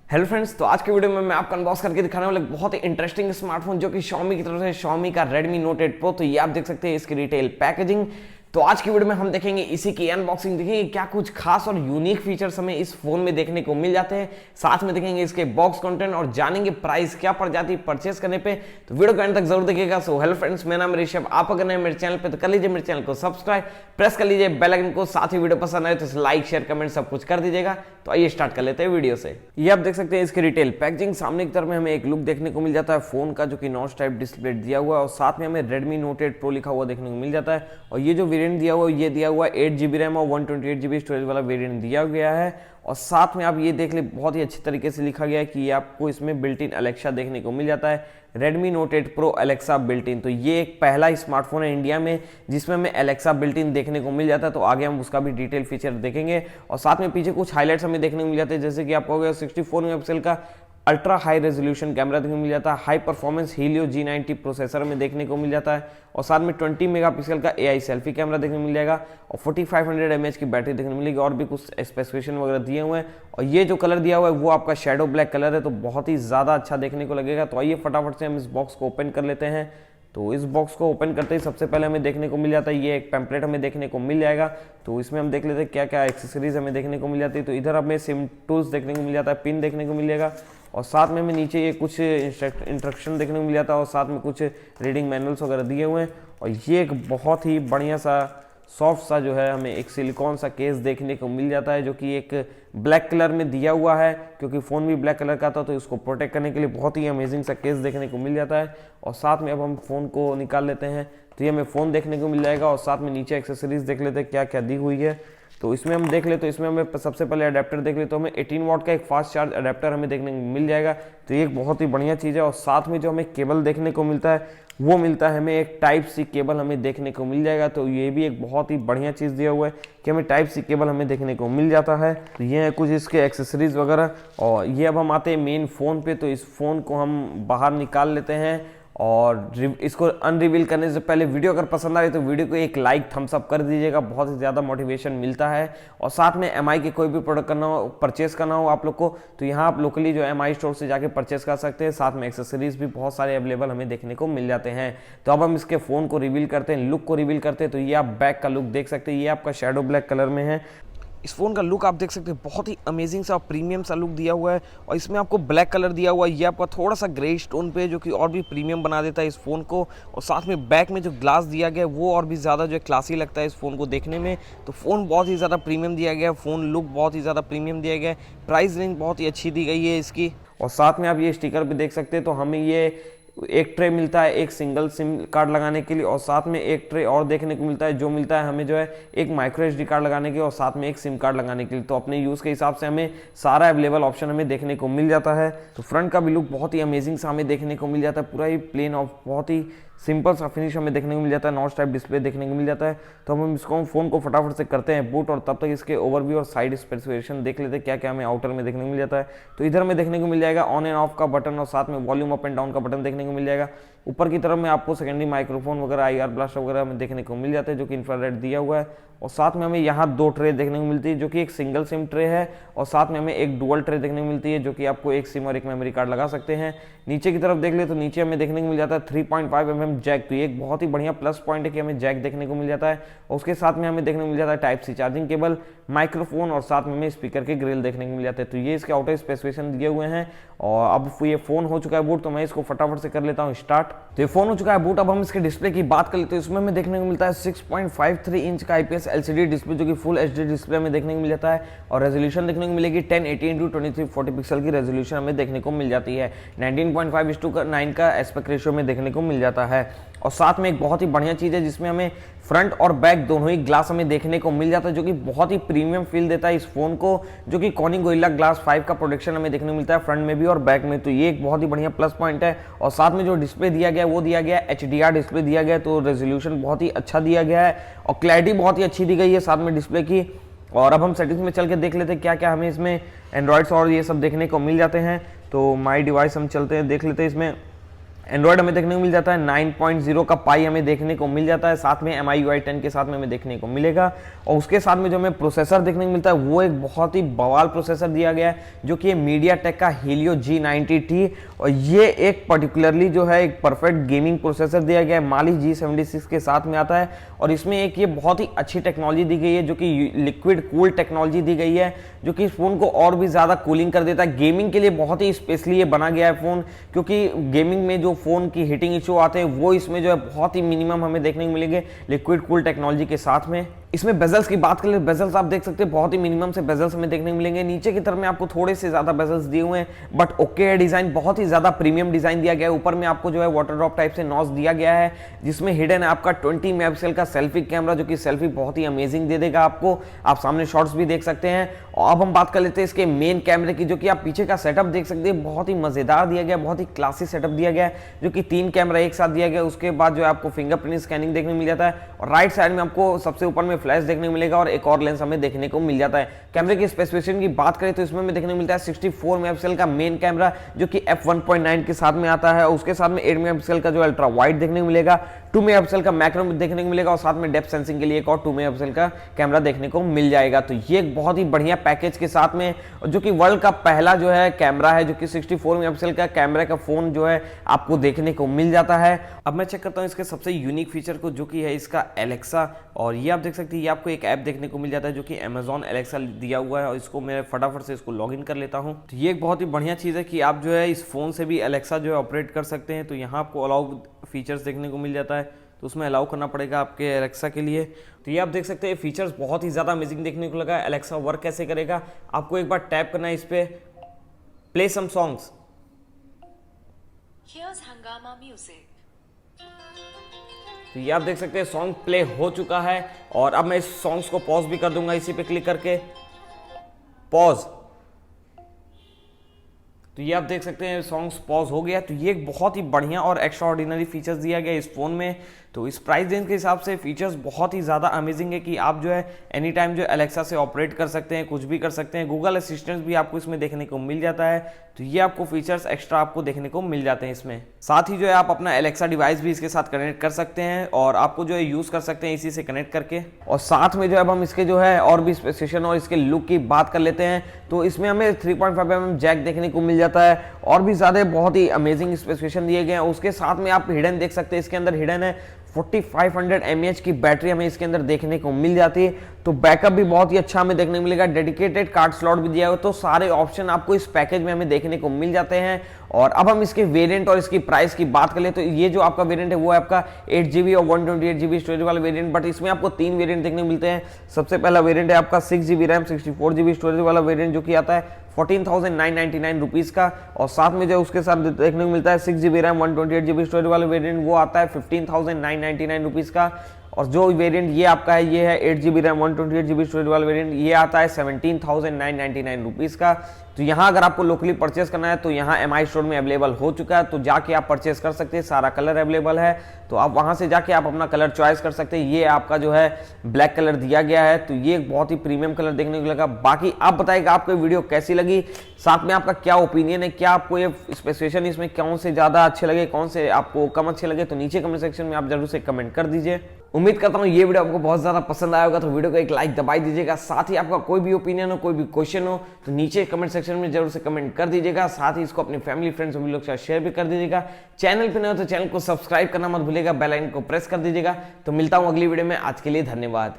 Hello friends, तो आज के वीडियो में मैं आपको अनबॉक्स करके दिखाने वाला एक बहुत ही इंटरेस्टिंग स्मार्टफोन जो कि Xiaomi की तरफ से Xiaomi का Redmi Note 8 Pro। तो ये आप देख सकते हैं इसकी रिटेल पैकेजिंग। तो आज की वीडियो में हम देखेंगे इसी की अनबॉक्सिंग, देखेंगे क्या कुछ खास और यूनिक फीचर्स हमें इस फोन में देखने को मिल जाते हैं। साथ में देखेंगे इसके बॉक्स कंटेंट और जानेंगे प्राइस क्या पड़ जाती है परचेस करने पे। तो वीडियो को एंड तक जरूर देखिएगा। सो हेलो फ्रेंड्स, मेरा नाम ऋषभ। आप अगर नए मेरे चैनल पे तो कर लीजिए मेरे चैनल को सब्सक्राइब, प्रेस कर लीजिए बेल आइकन को। साथ ही वीडियो पसंद आए तो लाइक शेयर कमेंट सब कुछ कर दीजिएगा। तो आइए स्टार्ट कर लेते हैं वीडियो से। ये आप देख सकते हैं इसकी रिटेल पैकेजिंग। सामने की तरफ में हमें एक लुक देखने को मिल जाता है फोन का, जो कि नॉच टाइप डिस्प्ले दिया हुआ है और साथ में हमें Redmi Note 8 Pro लिखा हुआ देखने को मिल जाता है। और ये जो वेरिएंट दिया हुआ है ये दिया हुआ है 8GB रैम और 128GB स्टोरेज वाला वेरिएंट दिया गया है। और साथ में आप ये देख ले बहुत ही अच्छी तरीके से लिखा गया है कि आपको इसमें बिल्ट इन अलेक्सा देखने को मिल जाता है। Redmi Note 8 Pro Alexa built in. तो ये एक पहला स्मार्टफोन है इंडिया में जिसमें हमें अलेक्सा बिल्ट इन देखने को मिल जाता है। तो आगे हम उसका भी डिटेल फीचर देखेंगे। और साथ में पीछे कुछ हाईलाइट्स हमें देखने को मिल जाते हैं, जैसे कि आपको हो गया 64 मेगापिक्सल का अल्ट्रा हाई रेजोल्यूशन कैमरा देखने को मिल जाता है। High performance Helio G90 processor में देखने को मिल जाता है। और साथ में 20 मेगापिक्सल का AI सेल्फी कैमरा देखने को मिल जाएगा और 4500 mAh की बैटरी देखने को मिलेगी। और भी कुछ स्पेसिफिकेशन वगैरह दिए हुए हैं। और ये जो कलर दिया हुआ है वो आपका शेडो ब्लैक कलर है, तो बहुत ही ज़्यादा अच्छा देखने को लगेगा। तो आइए फटाफट से हम इस बॉक्स को ओपन कर लेते हैं। तो इस बॉक्स को ओपन करते ही सबसे पहले हमें देखने को मिल जाता है ये एक पैम्पलेट हमें देखने को मिल जाएगा। तो इसमें हम देख लेते हैं क्या क्या एक्सेसरीज हमें देखने को मिल जाती है। तो इधर हमें सिम टूल्स देखने को मिल जाता है, पिन देखने को मिल जाएगा। और साथ में हमें नीचे ये कुछ इंस्ट्रक्शन देखने को मिल जाता है और साथ में कुछ रीडिंग मैनुअल्स वगैरह दिए हुए हैं। और ये एक बहुत ही बढ़िया सा सॉफ्ट सा जो है हमें एक सिलिकॉन सा केस देखने को मिल जाता है, जो कि एक ब्लैक कलर में दिया हुआ है क्योंकि फ़ोन भी ब्लैक कलर का था। तो इसको प्रोटेक्ट करने के लिए बहुत ही अमेजिंग सा केस देखने को मिल जाता है। और साथ में अब हम फ़ोन को निकाल लेते हैं तो ये हमें फ़ोन देखने को मिल जाएगा। और साथ में नीचे एक्सेसरीज देख लेते हैं क्या क्या दी हुई है। तो इसमें हम देख ले तो इसमें हमें सबसे पहले अडेप्टर देख ले तो हमें 18 वाट का एक फास्ट चार्ज अडेप्टर हमें देखने को मिल जाएगा। तो ये एक बहुत ही बढ़िया चीज़ है। और साथ में जो हमें केबल देखने को मिलता है वो मिलता है हमें एक टाइप सी केबल हमें देखने को मिल जाएगा। तो ये भी एक बहुत ही बढ़िया चीज़ दिया हुआ है कि हमें टाइप सी केबल हमें देखने को मिल जाता है। तो ये है कुछ इसके एक्सेसरीज वगैरह। और ये अब हम आते हैं मेन फ़ोन पे। तो इस फ़ोन को हम बाहर निकाल लेते हैं और इसको अनरिवील करने से पहले वीडियो अगर पसंद आए तो वीडियो को एक लाइक थम्स अप कर दीजिएगा, बहुत ही ज़्यादा मोटिवेशन मिलता है। और साथ में MI के कोई भी प्रोडक्ट करना हो, परचेस करना हो आप लोग को, तो यहाँ आप लोकली जो MI स्टोर से जाके परचेस कर सकते हैं। साथ में एक्सेसरीज भी बहुत सारे अवेलेबल हमें देखने को मिल जाते हैं। तो अब हम इसके फ़ोन को रिवील करते हैं, लुक को रिवील करते हैं। तो ये आप बैक का लुक देख सकते हैं, ये आपका शेडो ब्लैक कलर में है। इस फोन का लुक आप देख सकते हैं, बहुत ही अमेजिंग सा प्रीमियम सा लुक दिया हुआ है। और इसमें आपको ब्लैक कलर दिया हुआ है, ये आपका थोड़ा सा ग्रे स्टोन पे है जो कि और भी प्रीमियम बना देता है इस फोन को। और साथ में बैक में जो ग्लास दिया गया है वो और भी ज़्यादा जो है क्लासी लगता है इस फोन को देखने में। तो फ़ोन बहुत ही ज़्यादा प्रीमियम दिया गया है, फ़ोन लुक बहुत ही ज़्यादा प्रीमियम दिया गया है, प्राइस रेंज बहुत ही अच्छी दी गई है इसकी। और साथ में आप ये स्टिकर भी देख सकते हैं। तो हमें ये एक ट्रे मिलता है एक सिंगल सिम कार्ड लगाने के लिए और साथ में एक ट्रे और देखने को मिलता है जो मिलता है हमें जो है एक माइक्रो SD कार्ड लगाने के लिए और साथ में एक सिम कार्ड लगाने के लिए। तो अपने यूज़ के हिसाब से हमें सारा अवेलेबल ऑप्शन हमें देखने को मिल जाता है। तो फ्रंट का भी लुक बहुत ही अमेजिंग सा हमें देखने को मिल जाता है, पूरा ही प्लेन और बहुत ही सिंपल सा फिनिश हमें देखने को मिल जाता है, नॉच टाइप डिस्प्ले देखने को मिल जाता है। तो हम इसको फ़ोन को फटाफट से करते हैं बूट और तब तक इसके ओवरव्यू और साइड स्पेसिफिकेशन देख लेते हैं क्या क्या हमें आउटर में देखने को मिल जाता है। तो इधर में देखने को मिल जाएगा ऑन एंड ऑफ का बटन और साथ में वॉल्यूम अप एंड डाउन का बटन देखने को मिल जाएगा। ऊपर की तरफ में आपको सेकेंडरी माइक्रोफोन वगैरह IR ब्लास्ट वगैरह हमें देखने को मिल जाते हैं जो कि इंफ्रारेड दिया हुआ है। और साथ में हमें यहाँ 2 ट्रे देखने को मिलती है जो कि एक सिंगल सिम ट्रे है और साथ में हमें एक डुअल ट्रे देखने को मिलती है जो कि आपको एक सिम और एक मेमोरी कार्ड लगा सकते हैं। नीचे की तरफ देख ले तो नीचे हमें देखने को मिल जाता है 3.5mm जैक। तो ये एक बहुत ही बढ़िया प्लस पॉइंट है कि हमें जैक देखने को मिल जाता है। और उसके साथ में हमें देखने को मिल जाता है type C charging cable, microphone और साथ में हमें स्पीकर के ग्रिल देखने को मिल जाते हैं। तो ये इसके आउटर स्पेसिफिकेशन दिए हुए हैं। और अब ये फ़ोन हो चुका है बूट, तो मैं इसको फटाफट से कर लेता हूँ स्टार्ट। तो ये फ़ोन हो चुका है बूट। अब हम इसके डिस्प्ले की बात कर लेते हैं। इसमें हमें देखने को मिलता है 6.53 इंच का IPS LCD डिस्प्ले जो कि फुल HD डिस्प्ले में देखने को मिल जाता है। और रेजोल्यूशन देखने को मिलेगी 1080x2340 पिक्सल की रेजोल्यूशन हमें देखने को मिल जाती है। 19.5:9 का एस्पेक्ट रेशियो में देखने को मिल जाता है। और साथ में एक बहुत ही बढ़िया चीज़ है जिसमें हमें फ्रंट और बैक दोनों ही ग्लास हमें देखने को मिल जाता है जो कि बहुत ही प्रीमियम फील देता है इस फोन को, जो कि कॉर्निंग गोरिल्ला ग्लास 5 का प्रोटेक्शन हमें देखने को मिलता है फ्रंट में भी और बैक में। तो ये एक बहुत ही बढ़िया प्लस पॉइंट है। और साथ में जो डिस्प्ले दिया गया है वो दिया गया है HDR डिस्प्ले दिया गया है, तो रेजोल्यूशन बहुत ही अच्छा दिया गया है और क्लैरिटी बहुत ही अच्छी दी गई है साथ में डिस्प्ले की। और अब हम सेटिंग्स में चल के देख लेते हैं क्या क्या हमें इसमें एंड्रॉइड्स और ये सब देखने को मिल जाते हैं। तो माई डिवाइस हम चलते हैं, देख लेते हैं इसमें एंड्रॉइड हमें देखने को मिल जाता है 9.0 का पाई हमें देखने को मिल जाता है, साथ में MIUI 10 के साथ में हमें देखने को मिलेगा। और उसके साथ में जो हमें प्रोसेसर देखने को मिलता है वो एक बहुत ही बवाल प्रोसेसर दिया गया है, जो कि MediaTek का Helio G90T, और ये एक पर्टिकुलरली जो है एक परफेक्ट गेमिंग प्रोसेसर दिया गया है, माली G76 के साथ में आता है। और इसमें एक ये बहुत ही अच्छी टेक्नोलॉजी दी गई है, जो कि लिक्विड कूल टेक्नोलॉजी दी गई है, जो कि इस फोन को और भी ज़्यादा कूलिंग कर देता है। गेमिंग के लिए बहुत ही स्पेशली ये बना गया है फ़ोन, क्योंकि गेमिंग में जो फ़ोन की हीटिंग इशू आते हैं वो इसमें जो है बहुत ही मिनिमम हमें देखने को मिलेंगे लिक्विड कूल टेक्नोलॉजी के साथ में। इसमें बेजल्स की बात करें, बेजल्स आप देख सकते हैं बहुत ही मिनिमम से बेजल्स हमें देखने को मिलेंगे। नीचे की तरफ में आपको थोड़े से ज्यादा बेजल्स दिए हुए हैं, बट ओके है डिजाइन, बहुत ही ज्यादा प्रीमियम डिजाइन दिया गया है। ऊपर में आपको जो है वाटर ड्रॉप टाइप से नॉच दिया गया है, जिसमें हिडन है आपका 20 मेगापिक्सल का सेल्फी कैमरा, जो कि सेल्फी बहुत ही अमेजिंग दे देगा आपको। आप सामने शॉट्स भी देख सकते हैं। और अब हम बात कर लेते हैं इसके मेन कैमरे की, जो कि आप पीछे का सेटअप देख सकते हैं, बहुत ही मजेदार दिया गया, बहुत ही क्लासी सेटअप दिया गया है, जो कि 3 कैमरा एक साथ दिया गया। उसके बाद जो है आपको फिंगरप्रिंट स्कैनिंग देखने को मिल जाता है, और राइट साइड में आपको सबसे ऊपर में फ्लैश देखने को मिलेगा, और एक और लेंस हमें देखने को मिल जाता है। कैमरे की स्पेसिफिकेशन की बात करें तो इसमें हमें देखने को मिलता है 64 मेगापिक्सल का मेन कैमरा, जो कि f1.9 के साथ में आता है, और उसके साथ में 8 मेगापिक्सल का जो अल्ट्रा वाइड देखने को मिलेगा, 2 मेगापिक्सल का मैक्रो देखने को मिलेगा, और साथ में डेप्थ सेंसिंग के लिए एक और 2 मेगापिक्सल का कैमरा देखने को मिल जाएगा। तो ये एक बहुत ही बढ़िया पैकेज के साथ में, जो कि वर्ल्ड का पहला जो है कैमरा है, जो कि 64 मेगापिक्सल का कैमरा का फोन जो है आपको देखने को मिल जाता है। अब मैं चेक करता हूँ इसके सबसे यूनिक फीचर को, जो कि है इसका एलेक्सा। और ये आप देख सकते हैं, ये आपको एक ऐप देखने को मिल जाता है, जो कि Amazon एलेक्सा दिया हुआ है, और इसको मैं फटाफट से इसको लॉगिन कर लेता हूँ। तो ये एक बहुत ही बढ़िया चीज़ है कि आप जो है इस फोन से भी एलेक्सा जो है ऑपरेट कर सकते हैं। तो यहाँ आपको अलाउ फीचर्स देखने को मिल जाता है, तो उसमें अलाउ करना पड़ेगा आपके एलेक्सा के लिए। तो ये आप देख सकते हैं फीचर्स बहुत ही ज़्यादा अमेजिंग देखने को लगा। एलेक्सा वर्क कैसे करेगा, आपको एक बार टैप करना है इस पे, प्ले सम सॉन्ग्स। तो ये आप देख सकते हैं सॉन्ग प्ले हो चुका है, और अब मैं इस सॉन्ग्स को पॉज भी कर दूंगा इसी पे क्लिक करके, पॉज। तो ये आप देख सकते हैं सॉन्ग्स पॉज हो गया। तो ये एक बहुत ही बढ़िया और एक्स्ट्रा ऑर्डिनरी फीचर्स दिया गया इस फोन में। तो इस प्राइस रेंज के हिसाब से फीचर्स बहुत ही ज़्यादा अमेजिंग है, कि आप जो है एनी टाइम जो एलेक्सा से ऑपरेट कर सकते हैं, कुछ भी कर सकते हैं। गूगल असिस्टेंट भी आपको इसमें देखने को मिल जाता है। तो ये आपको फीचर्स एक्स्ट्रा आपको देखने को मिल जाते हैं इसमें। साथ ही जो है आप अपना एलेक्सा डिवाइस भी इसके साथ कनेक्ट कर सकते हैं, और आपको जो है यूज़ कर सकते हैं इसी से कनेक्ट करके। और साथ में जो है अब हम इसके जो है और भी स्पेसिफिकेशन और इसके लुक की बात कर लेते हैं। तो इसमें हमें 3.5mm जैक देखने को मिल जाता है, और भी ज़्यादा बहुत ही अमेजिंग स्पेसिफिकेशन दिए गए हैं। उसके साथ में आप हिडन देख सकते हैं, इसके अंदर हिडन है 4500 mAh की बैटरी हमें इसके अंदर देखने को मिल जाती है। तो बैकअप भी बहुत ही अच्छा हमें देखने को मिलेगा, डेडिकेटेड कार्ड स्लॉट भी दिया हुआ। तो सारे ऑप्शन आपको इस पैकेज में हमें देखने को मिल जाते हैं। और अब हम इसके वेरिएंट और इसकी प्राइस की बात कर ले, तो ये जो आपका वेरिएंट है वो है आपका 8GB और 128GB स्टोरेज वाला वेरिएंट, बट इसमें आपको 3 वेरिएंट देखने को मिलते हैं। सबसे पहला वेरिएंट है आपका 6GB रैम 64GB स्टोरेज वाला वेरिएंट, जो कि आता है 14,999 रुपीज़ का, और साथ में जो उसके साथ देखने को मिलता है 6GB रैम 128GB स्टोरेज वाला वेरिएंट, वो आता है 15,999 रुपीज़ का। और जो वेरिएंट ये आपका है, ये है 8GB रैम 128GB स्टोरेज वाला वेरिएंट, ये आता है 17,999 रुपीज़ का। तो यहाँ अगर आपको लोकली परचेस करना है तो यहाँ MI स्टोर में अवेलेबल हो चुका है, तो जाके आप परचेस कर सकते हैं। सारा कलर अवेलेबल है, तो आप वहाँ से जाके आप अपना कलर चॉइस कर सकते हैं। ये आपका जो है ब्लैक कलर दिया गया है, तो ये एक बहुत ही प्रीमियम कलर देखने को लगा। बाकी आप बताइएगा आपको वीडियो कैसी लगी, साथ में आपका क्या ओपिनियन है, क्या आपको ये स्पेसिफिकेशन इसमें कौन से ज़्यादा अच्छे लगे, कौन से आपको कम अच्छे लगे, तो नीचे कमेंट सेक्शन में आप जरूर से कमेंट कर दीजिए। उम्मीद करता हूँ ये वीडियो आपको बहुत ज़्यादा पसंद आया होगा, तो वीडियो को एक लाइक दबाई दीजिएगा। साथ ही आपका कोई भी ओपिनियन हो, कोई भी क्वेश्चन हो, तो नीचे कमेंट सेक्शन में जरूर से कमेंट कर दीजिएगा। साथ ही इसको अपनी फैमिली फ्रेंड्स सभी लोग के साथ शेयर भी कर दीजिएगा। चैनल पे नए हो तो चैनल को सब्सक्राइब करना मत भूलिएगा, बेल आइकन को प्रेस कर दीजिएगा। तो मिलता हूँ अगली वीडियो में, आज के लिए धन्यवाद।